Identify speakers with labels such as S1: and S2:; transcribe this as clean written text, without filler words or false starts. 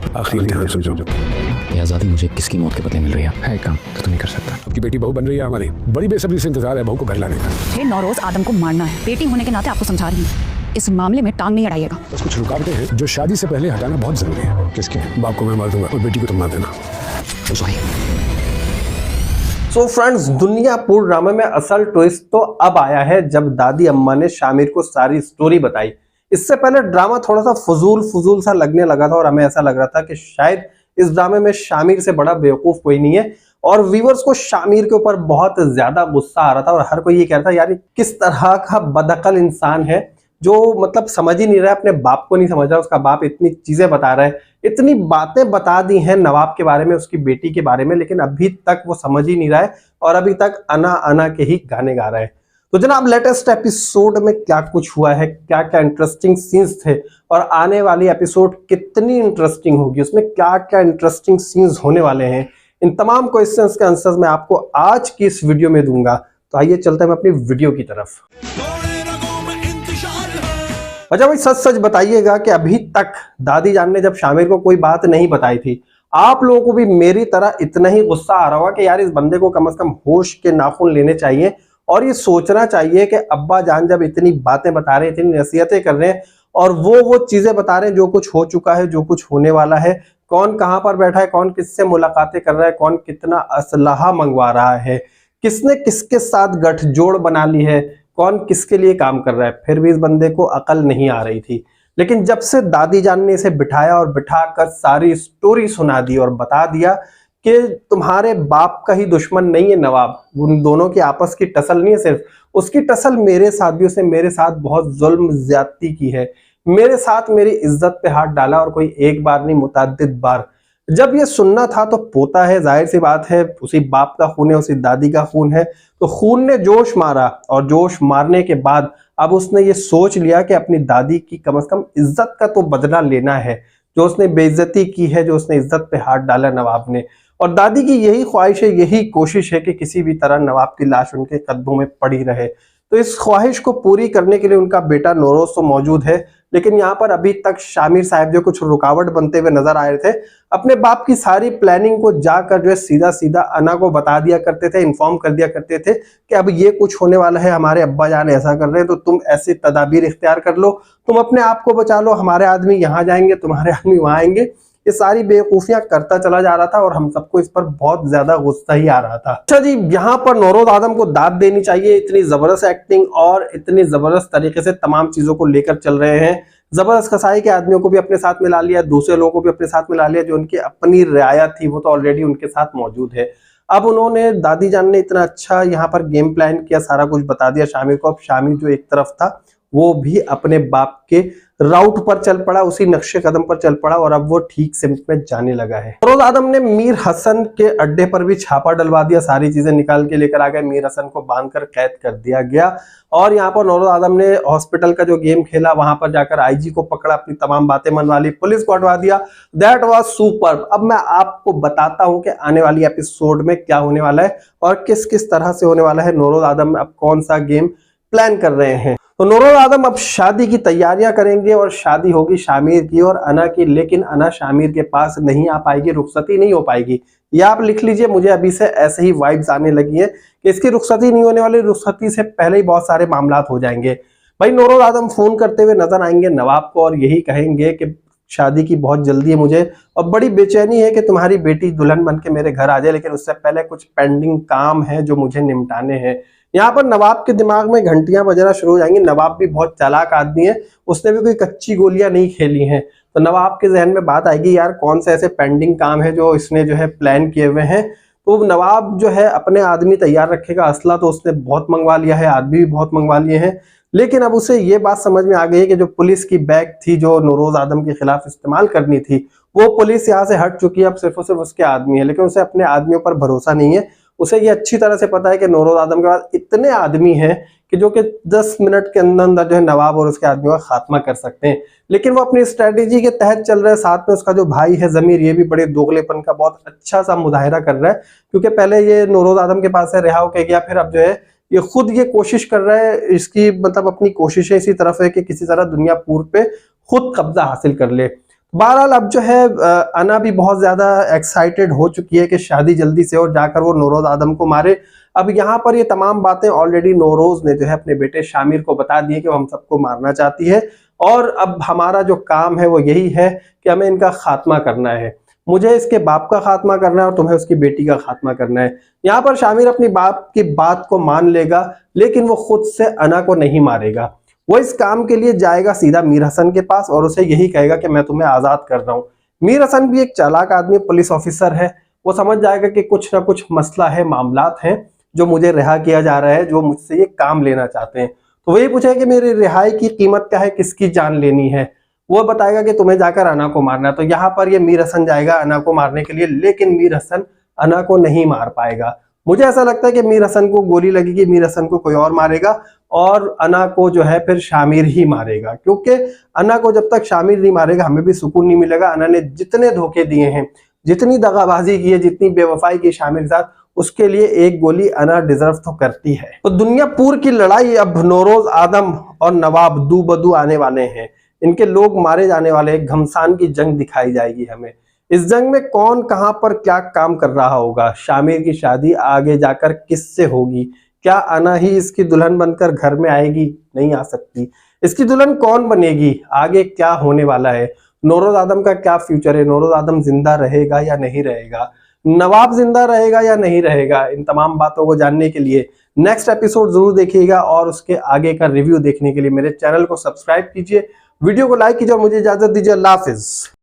S1: आखिरी ध्यान समझो,
S2: ये आज़ादी मुझे किसकी मौत के बदले मिल रही है काम तो तुम नहीं कर सकता।
S1: आपकी बेटी बहू बन रही है हमारी, बड़ी बेसब्री से इंतजार है बहू को घर लाने का।
S3: हे नौरोज, आदम को मारना है। बेटी होने के नाते आपको समझा रही हूँ, इस मामले में टांग नहीं अड़ाइएगा।
S1: बस कुछ रुकावटें हैं जो शादी से पहले हटाना बहुत जरूरी है। किसके? बाप को मैं मार दूंगा और बेटी को तुम मार देना।
S4: सो फ्रेंड्स, दुनियापुर ड्रामा में असल ट्विस्ट तो अब आया है जब दादी अम्मा ने शामिर को सारी स्टोरी बताई। इससे पहले ड्रामा थोड़ा सा फजूल सा लगने लगा था और हमें ऐसा लग रहा था कि शायद इस ड्रामे में शामिर से बड़ा बेवकूफ कोई नहीं है और व्यूवर्स को शामिर के ऊपर बहुत ज्यादा गुस्सा आ रहा था और हर कोई ये कह रहा था यार किस तरह का बदअकल इंसान है जो मतलब समझ ही नहीं रहा है, अपने बाप को नहीं समझ रहा। उसका बाप इतनी चीजें बता रहा है, इतनी बातें बता दी हैं नवाब के बारे में, उसकी बेटी के बारे में, लेकिन अभी तक वो समझ ही नहीं रहा है और अभी तक अना अना के ही गाने गा रहा है। तो जनाब, लेटेस्ट एपिसोड में क्या कुछ हुआ है, क्या क्या इंटरेस्टिंग सीन्स थे और आने वाली एपिसोड कितनी इंटरेस्टिंग होगी, उसमें क्या क्या इंटरेस्टिंग सीन्स होने वाले हैं, इन तमाम क्वेश्चंस के आंसर्स मैं आपको आज की इस वीडियो में दूंगा। तो आइए चलते हैं अपनी वीडियो की तरफ। अच्छा भाई, सच सच बताइएगा कि अभी तक दादी जान ने जब शामिर को कोई बात नहीं बताई थी, आप लोगों को भी मेरी तरह इतना ही गुस्सा आ रहा होगा कि यार इस बंदे को कम से कम होश के नाखून लेने चाहिए और ये सोचना चाहिए कि अब्बा जान जब इतनी बातें बता रहे हैं, इतनी नसीहतें कर रहे हैं और वो चीजें बता रहे हैं जो कुछ हो चुका है, जो कुछ होने वाला है, कौन कहां पर बैठा है, कौन किससे मुलाकातें कर रहा है, कौन कितना असलहा मंगवा रहा है, किसने किसके साथ गठजोड़ बना ली है, कौन किसके लिए काम कर रहा है, फिर भी इस बंदे को अकल नहीं आ रही थी। लेकिन जब से दादी जान ने इसे बिठाया और बिठाकर सारी स्टोरी सुना दी और बता दिया कि तुम्हारे बाप का ही दुश्मन नहीं है नवाब, उन दोनों की आपस की टसल नहीं है, सिर्फ उसकी टसल मेरे साथ भी, उसने मेरे साथ बहुत जुल्म ज्यादती की है, मेरे साथ मेरी इज्जत पे हाथ डाला और कोई एक बार नहीं मुतअद्दिद बार। जब ये सुनना था तो पोता है, जाहिर सी बात है, उसी बाप का खून है, उसी दादी का खून है, तो खून ने जोश मारा और जोश मारने के बाद अब उसने ये सोच लिया कि अपनी दादी की कम से कम इज्जत का तो बदला लेना है, जो उसने बेइज्जती की है, जो उसने इज्जत पे हाथ डाला नवाब ने। और दादी की यही ख्वाहिश है, यही कोशिश है कि किसी भी तरह नवाब की लाश उनके कदमों में पड़ी रहे। तो इस ख्वाहिश को पूरी करने के लिए उनका बेटा नौरोज तो मौजूद है, लेकिन यहाँ पर अभी तक शामिर साहब जो कुछ रुकावट बनते हुए नजर आ रहे थे, अपने बाप की सारी प्लानिंग को जाकर जो है सीधा सीधा अना को बता दिया करते थे, इन्फॉर्म कर दिया करते थे कि अब ये कुछ होने वाला है, हमारे अब्बा जान ऐसा कर रहे हैं तो तुम ऐसी तदाबीर इख्तियार कर लो, तुम अपने आप को बचा लो, हमारे आदमी यहाँ जाएंगे, तुम्हारे आदमी वहां आएंगे। ये सारी बेवकूफियां करता चला जा रहा था और हम सबको इस पर बहुत ज्यादा गुस्सा ही आ रहा था। अच्छा जी, यहाँ पर नौरोज आदम को दाद देनी चाहिए, इतनी जबरदस्त एक्टिंग और इतनी जबरदस्त तरीके से तमाम चीजों को लेकर चल रहे हैं। जबरदस्त कसाई के आदमियों को भी अपने साथ मिला लिया, दूसरे लोगों को भी अपने साथ मिला लिया, जो उनकी अपनी रियाया थी वो तो ऑलरेडी उनके साथ मौजूद है। अब उन्होंने दादी जान ने इतना अच्छा यहाँ पर गेम प्लान किया, सारा कुछ बता दिया शामिर को। अब शामिर जो एक तरफ था वो भी अपने बाप के राउट पर चल पड़ा, उसी नक्शे कदम पर चल पड़ा और अब वो ठीक से में जाने लगा है। नौरोज आदम ने मीर हसन के अड्डे पर भी छापा डलवा दिया, सारी चीजें निकाल के लेकर आ गए, मीर हसन को बांधकर कैद कर दिया गया और यहाँ पर नौरोज आदम ने हॉस्पिटल का जो गेम खेला, वहां पर जाकर आईजी को पकड़ा, अपनी तमाम बातें मनवा ली, पुलिस को हटवा दिया। That was super. अब मैं आपको बताता हूं कि आने वाली एपिसोड में क्या होने वाला है और किस किस तरह से होने वाला है। नौरोज आदम अब कौन सा गेम प्लान कर रहे हैं। तो नौरोज आदम अब शादी की तैयारियां करेंगे और शादी होगी शामिर की और अना की, लेकिन अना शामिर के पास नहीं आ पाएगी, रुखसती नहीं हो पाएगी। ये आप लिख लीजिए, मुझे अभी से ऐसे ही वाइब्स आने लगी हैं कि इसकी रुखसती नहीं होने वाली, रुखसती से पहले ही बहुत सारे मामलात हो जाएंगे। भाई नौरोज आदम फोन करते हुए नजर आएंगे नवाब को और यही कहेंगे कि शादी की बहुत जल्दी है मुझे और बड़ी बेचैनी है कि तुम्हारी बेटी दुल्हन बन के मेरे घर आ जाए, लेकिन उससे पहले कुछ पेंडिंग काम है जो मुझे निपटाने हैं। यहाँ पर नवाब के दिमाग में घंटियां बजना शुरू हो जाएंगी। नवाब भी बहुत चालाक आदमी है, उसने भी कोई कच्ची गोलियां नहीं खेली हैं। तो नवाब के जहन में बात आएगी यार कौन से ऐसे पेंडिंग काम है जो इसने जो है प्लान किए हुए हैं। तो नवाब जो है अपने आदमी तैयार रखेगा, असला तो उसने बहुत मंगवा लिया है, आदमी भी बहुत मंगवा लिए हैं, लेकिन अब उसे ये बात समझ में आ गई है कि जो पुलिस की बैग थी जो नौरोज आदम के खिलाफ इस्तेमाल करनी थी, वो पुलिस यहाँ से हट चुकी है, अब सिर्फ और सिर्फ उसके आदमी है। लेकिन उसे अपने आदमियों पर भरोसा नहीं है, उसे ये अच्छी तरह से पता है कि नौरोज आदम के पास इतने आदमी हैं कि जो कि 10 मिनट के अंदर अंदर जो है नवाब और उसके आदमियों का खात्मा कर सकते हैं। लेकिन वो अपनी स्ट्रेटेजी के तहत चल रहे हैं। साथ में उसका जो भाई है जमीर, ये भी बड़े दोगलेपन का बहुत अच्छा सा मुजाहिरा कर रहा है, क्योंकि पहले ये नौरोज आदम के पास से रिहा होकर गया, फिर अब जो है ये खुद ये कोशिश कर रहा है, इसकी मतलब अपनी कोशिशें इसी तरफ है कि किसी तरह दुनियापुर पे खुद कब्जा हासिल कर ले। बहरहाल अब जो है अना भी बहुत ज्यादा एक्साइटेड हो चुकी है कि शादी जल्दी से और जाकर वो नौरोज आदम को मारे। अब यहाँ पर ये तमाम बातें ऑलरेडी नौरोज ने जो है अपने बेटे शामिर को बता दी है कि वो हम सबको मारना चाहती है और अब हमारा जो काम है वो यही है कि हमें इनका खात्मा करना है। मुझे इसके बाप का खात्मा करना है और तुम्हें उसकी बेटी का खात्मा करना है। यहाँ पर शामिर अपनी बाप की बात को मान लेगा, लेकिन वो खुद से अना को नहीं मारेगा। वो इस काम के लिए जाएगा सीधा मीर हसन के पास और उसे यही कहेगा कि मैं तुम्हें आजाद कर रहा हूँ। मीर हसन भी एक चालाक आदमी, पुलिस ऑफिसर है। वो समझ जाएगा कि कुछ ना कुछ मसला है, मामलात हैं जो मुझे रिहा किया जा रहा है, जो मुझसे ये काम लेना चाहते हैं। तो वही पूछेगा कि मेरी रिहाई की कीमत क्या है, किसकी जान लेनी है। वो बताएगा कि तुम्हें जाकर अना को मारना है। तो यहाँ पर ये मीर हसन जाएगा अना को मारने के लिए, लेकिन मीर हसन अना को नहीं मार पाएगा। मुझे ऐसा लगता है कि मीर हसन को गोली लगेगी, मीर हसन को कोई और मारेगा और अना को जो है फिर शामिर ही मारेगा, क्योंकि अना को जब तक शामिर नहीं मारेगा हमें भी सुकून नहीं मिलेगा। अना ने जितने धोखे दिए हैं, जितनी दगाबाजी की है, जितनी बेवफाई की शामिर के साथ, उसके लिए एक गोली अना डिजर्व तो करती है। तो दुनियापुर की लड़ाई अब नौरोज आदम और नवाब दू बदू आने वाले हैं। इनके लोग मारे जाने वाले, एक घमसान की जंग दिखाई जाएगी हमें। इस जंग में कौन कहां पर क्या काम कर रहा होगा, शामिर की शादी आगे जाकर किससे होगी, क्या अना ही इसकी दुल्हन बनकर घर में आएगी, नहीं आ सकती। इसकी दुल्हन कौन बनेगी, आगे क्या होने वाला है, नौरोज आदम का क्या फ्यूचर है, नौरोज आदम जिंदा रहेगा या नहीं रहेगा, नवाब जिंदा रहेगा या नहीं रहेगा। इन तमाम बातों को जानने के लिए नेक्स्ट एपिसोड जरूर देखिएगा और उसके आगे का रिव्यू देखने के लिए मेरे चैनल को सब्सक्राइब कीजिए, वीडियो को लाइक कीजिए और मुझे इजाजत दीजिए। अल्लाह हाफिज।